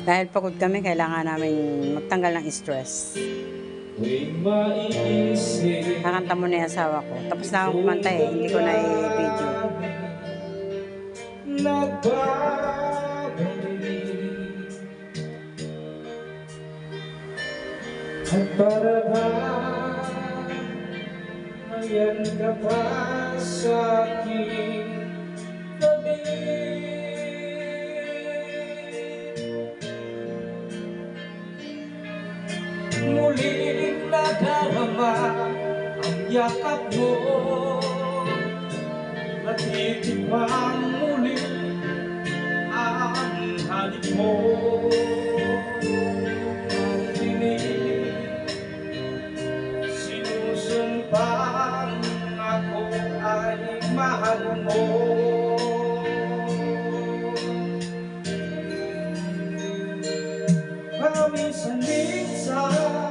Dahil pagod kami, kailangan namin magtanggal ng stress. Kakanta mo na yung asawa ko. Tapos na akong kumanta eh, hindi ko na i-video. At para ba ayan ka pa sa aking tabi? Muling nadarama ang yakap mo, natitipang muli ang halik mo. Sinusumpang ako ay mahal mo. Paminsan-minsan